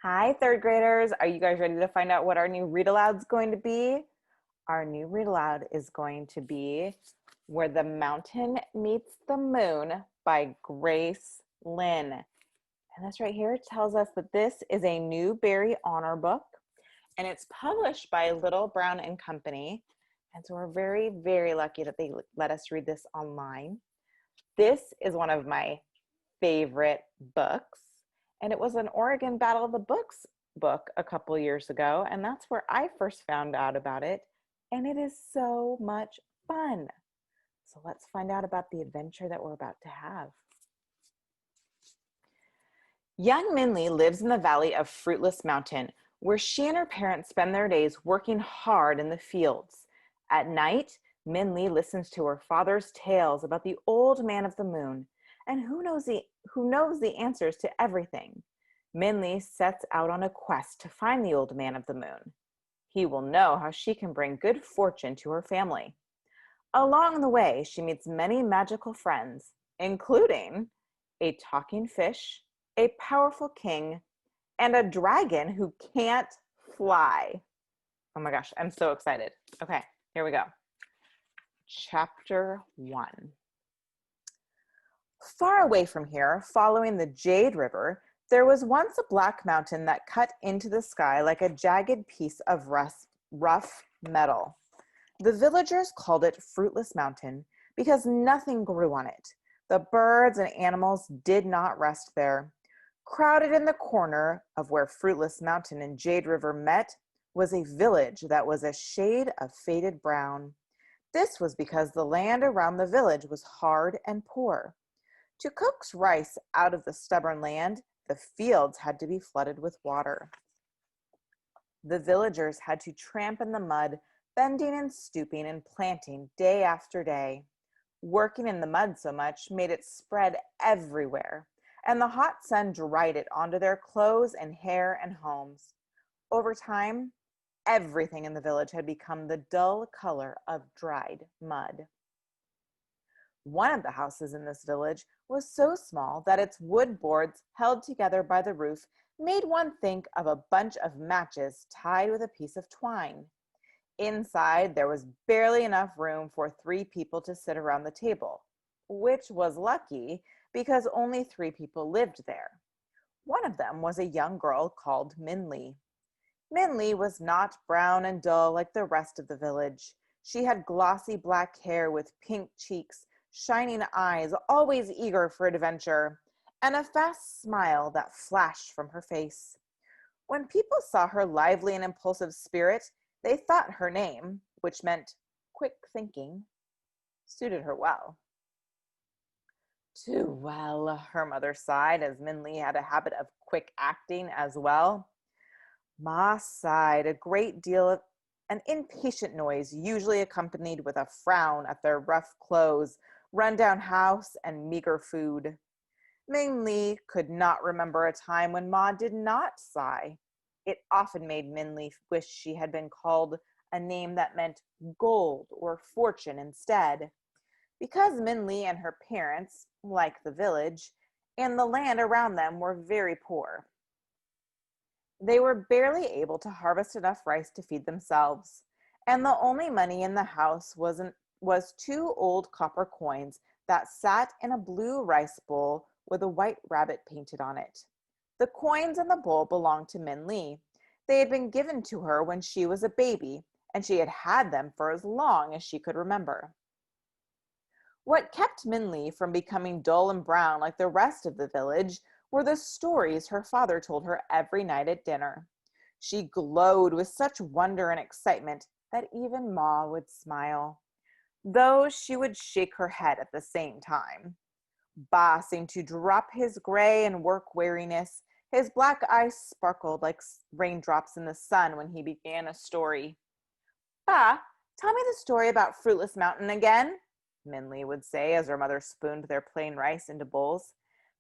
Hi, third graders. Are you guys ready to find out what our new read aloud is going to be? Our new read aloud is going to be Where the Mountain Meets the Moon by Grace Lin. And this right here tells us that this is a Newbery Honor book and it's published by Little Brown and Company. And so we're very, very lucky that they let us read this online. This is one of my favorite books. And it was an Oregon Battle of the Books book a couple years ago. And that's where I first found out about it. And it is so much fun. So let's find out about the adventure that we're about to have. Young Minley lives in the valley of Fruitless Mountain, where she and her parents spend their days working hard in the fields. At night, Minley listens to her father's tales about the old man of the moon and who knows the answers to everything. Minley sets out on a quest to find the old man of the moon. He will know how she can bring good fortune to her family. Along the way, she meets many magical friends, including a talking fish, a powerful king, and a dragon who can't fly. Oh my gosh, I'm so excited. Okay, here we go. Chapter 1. Far away from here, following the Jade River, there was once a black mountain that cut into the sky like a jagged piece of rough metal. The villagers called it Fruitless Mountain because nothing grew on it. The birds and animals did not rest there. Crowded in the corner of where Fruitless Mountain and Jade River met was a village that was a shade of faded brown. This was because the land around the village was hard and poor. To coax rice out of the stubborn land, the fields had to be flooded with water. The villagers had to tramp in the mud, bending and stooping and planting day after day. Working in the mud so much made it spread everywhere, and the hot sun dried it onto their clothes and hair and homes. Over time, everything in the village had become the dull color of dried mud. One of the houses in this village was so small that its wood boards, held together by the roof, made one think of a bunch of matches tied with a piece of twine. Inside, there was barely enough room for 3 people to sit around the table, which was lucky because only 3 people lived there. One of them was a young girl called Minley. Minley was not brown and dull like the rest of the village. She had glossy black hair with pink cheeks, shining eyes, always eager for adventure, and a fast smile that flashed from her face. When people saw her lively and impulsive spirit, they thought her name, which meant quick thinking, suited her well. Too well, her mother sighed, as Minley had a habit of quick acting as well. Ma sighed a great deal of an impatient noise, usually accompanied with a frown at their rough clothes, rundown house, and meager food. Minley could not remember a time when Ma did not sigh. It often made Minley wish she had been called a name that meant gold or fortune instead. Because Minley and her parents, like the village, and the land around them were very poor. They were barely able to harvest enough rice to feed themselves, and the only money in the house was 2 old copper coins that sat in a blue rice bowl with a white rabbit painted on it. The coins in the bowl belonged to Minley. They had been given to her when she was a baby, and she had had them for as long as she could remember. What kept Minley from becoming dull and brown like the rest of the village were the stories her father told her every night at dinner. She glowed with such wonder and excitement that even Ma would smile, though she would shake her head at the same time. Ba seemed to drop his gray and work weariness. His black eyes sparkled like raindrops in the sun when he began a story. Ba, tell me the story about Fruitless Mountain again, Minley would say as her mother spooned their plain rice into bowls.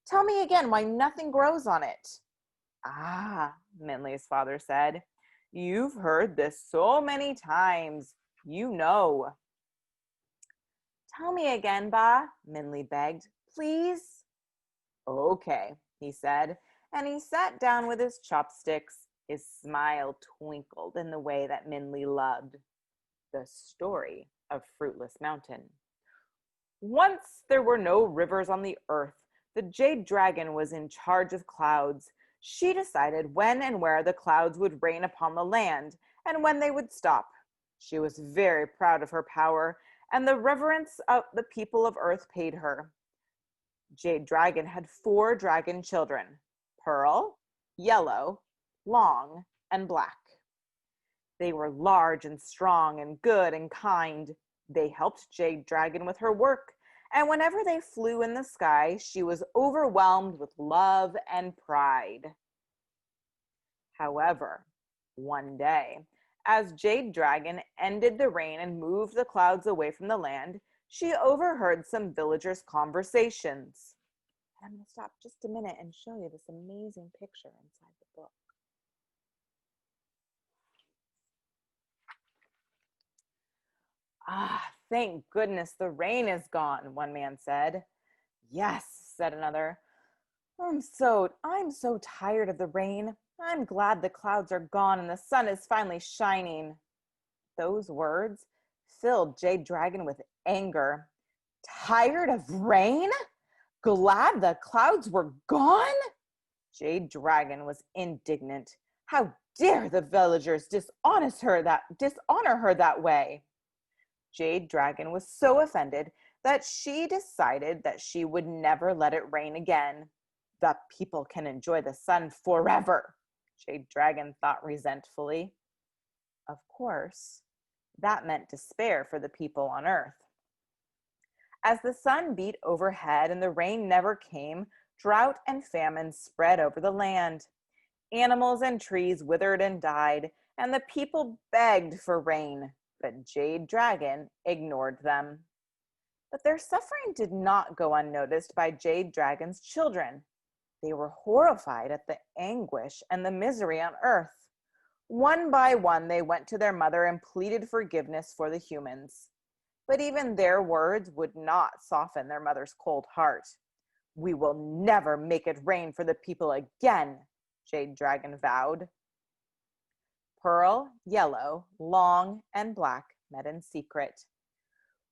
Tell me again why nothing grows on it. Ah, Minley's father said. You've heard this so many times. You know. Tell me again, Ba, Minley begged. Please? Okay, he said, and he sat down with his chopsticks. His smile twinkled in the way that Minley loved. The story of Fruitless Mountain. Once there were no rivers on the earth. The jade dragon was in charge of clouds. She decided when and where the clouds would rain upon the land and when they would stop. She was very proud of her power and the reverence of the people of earth paid her. Jade Dragon had 4 dragon children: Pearl, Yellow, Long, and Black. They were large and strong and good and kind. They helped Jade Dragon with her work, and whenever they flew in the sky, she was overwhelmed with love and pride. However, one day, as Jade Dragon ended the rain and moved the clouds away from the land, she overheard some villagers' conversations. I'm going to stop just a minute and show you this amazing picture inside the book. Ah, thank goodness the rain is gone, one man said. Yes, said another. I'm so tired of the rain. I'm glad the clouds are gone and the sun is finally shining. Those words filled Jade Dragon with anger. Tired of rain? Glad the clouds were gone? Jade Dragon was indignant. How dare the villagers dishonor her that way? Jade Dragon was so offended that she decided that she would never let it rain again. The people can enjoy the sun forever, Jade Dragon thought resentfully. Of course, that meant despair for the people on Earth. As the sun beat overhead and the rain never came, drought and famine spread over the land. Animals and trees withered and died, and the people begged for rain, but Jade Dragon ignored them. But their suffering did not go unnoticed by Jade Dragon's children. They were horrified at the anguish and the misery on Earth. One by one, they went to their mother and pleaded forgiveness for the humans. But even their words would not soften their mother's cold heart. We will never make it rain for the people again, Jade Dragon vowed. Pearl, Yellow, Long, and Black met in secret.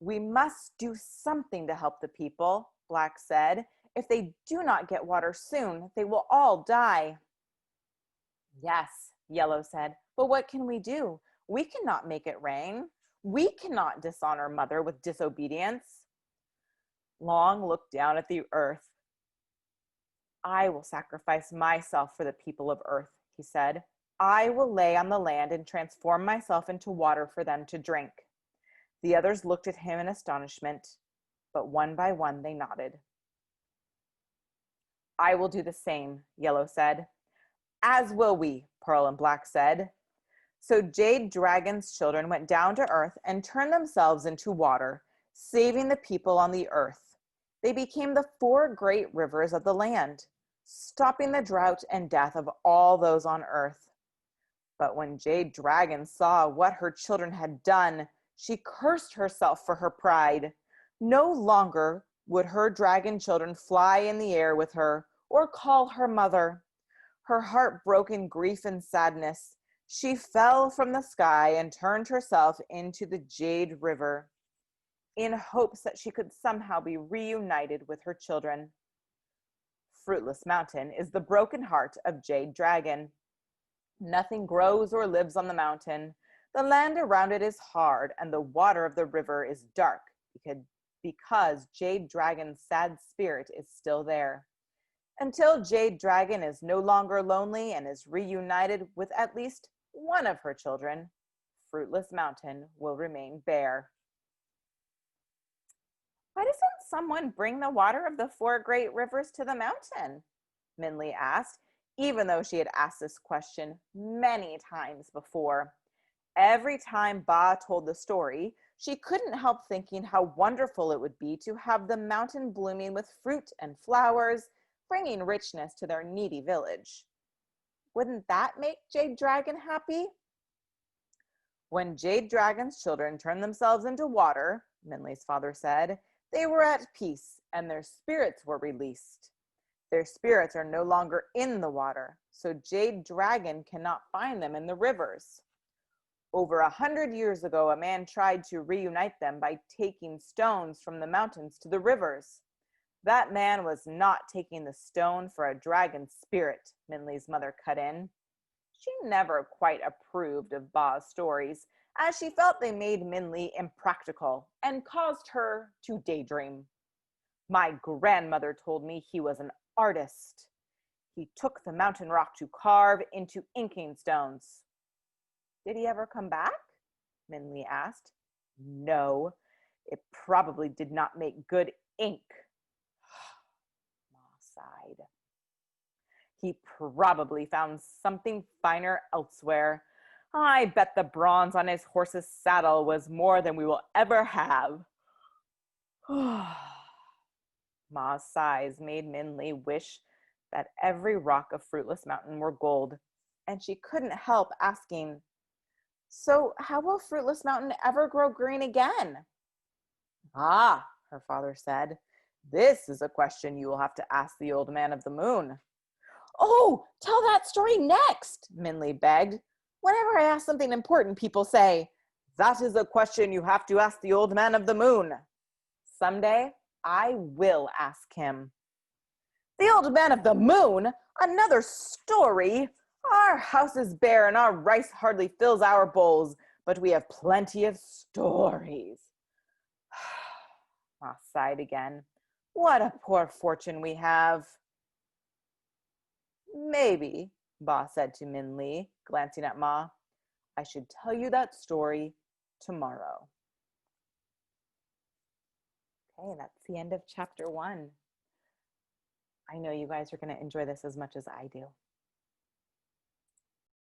We must do something to help the people, Black said. If they do not get water soon, they will all die. Yes, Yellow said, but what can we do? We cannot make it rain. We cannot dishonor Mother with disobedience. Long looked down at the earth. I will sacrifice myself for the people of Earth, he said. I will lay on the land and transform myself into water for them to drink. The others looked at him in astonishment, but one by one they nodded. I will do the same, Yellow said. As will we, Pearl and Black said. So Jade Dragon's children went down to earth and turned themselves into water, saving the people on the earth. They became the 4 great rivers of the land, stopping the drought and death of all those on earth. But when Jade Dragon saw what her children had done, she cursed herself for her pride. No longer would her dragon children fly in the air with her or call her mother. Her heart broke in grief and sadness. She fell from the sky and turned herself into the Jade River in hopes that she could somehow be reunited with her children. Fruitless Mountain is the broken heart of Jade Dragon. Nothing grows or lives on the mountain. The land around it is hard, and the water of the river is dark because Jade Dragon's sad spirit is still there. Until Jade Dragon is no longer lonely and is reunited with at least one of her children, Fruitless Mountain will remain bare. Why doesn't someone bring the water of the 4 great rivers to the mountain? Minley asked, even though she had asked this question many times before. Every time Ba told the story, she couldn't help thinking how wonderful it would be to have the mountain blooming with fruit and flowers, bringing richness to their needy village. Wouldn't that make Jade Dragon happy? When Jade Dragon's children turned themselves into water, Minley's father said, they were at peace and their spirits were released. Their spirits are no longer in the water, so Jade Dragon cannot find them in the rivers. Over 100 years ago, a man tried to reunite them by taking stones from the mountains to the rivers. That man was not taking the stone for a dragon spirit, Minley's mother cut in. She never quite approved of Ba's stories, as she felt they made Minley impractical and caused her to daydream. My grandmother told me he was an artist. He took the mountain rock to carve into inking stones. Did he ever come back? Minley asked. No, it probably did not make good ink. Ma sighed. He probably found something finer elsewhere. I bet the bronze on his horse's saddle was more than we will ever have. Ma's sighs made Minley wish that every rock of Fruitless Mountain were gold, and she couldn't help asking, so how will Fruitless Mountain ever grow green again? Ah, her father said, this is a question you will have to ask the Old Man of the Moon. Oh, tell that story next, Minley begged. Whenever I ask something important, people say, that is a question you have to ask the Old Man of the Moon. Someday, I will ask him. The Old Man of the Moon? Another story? Our house is bare and our rice hardly fills our bowls, but we have plenty of stories. Ma sighed again. What a poor fortune we have. Maybe, Ba said to Minley, glancing at Ma, I should tell you that story tomorrow. Okay, that's the end of chapter 1. I know you guys are going to enjoy this as much as I do.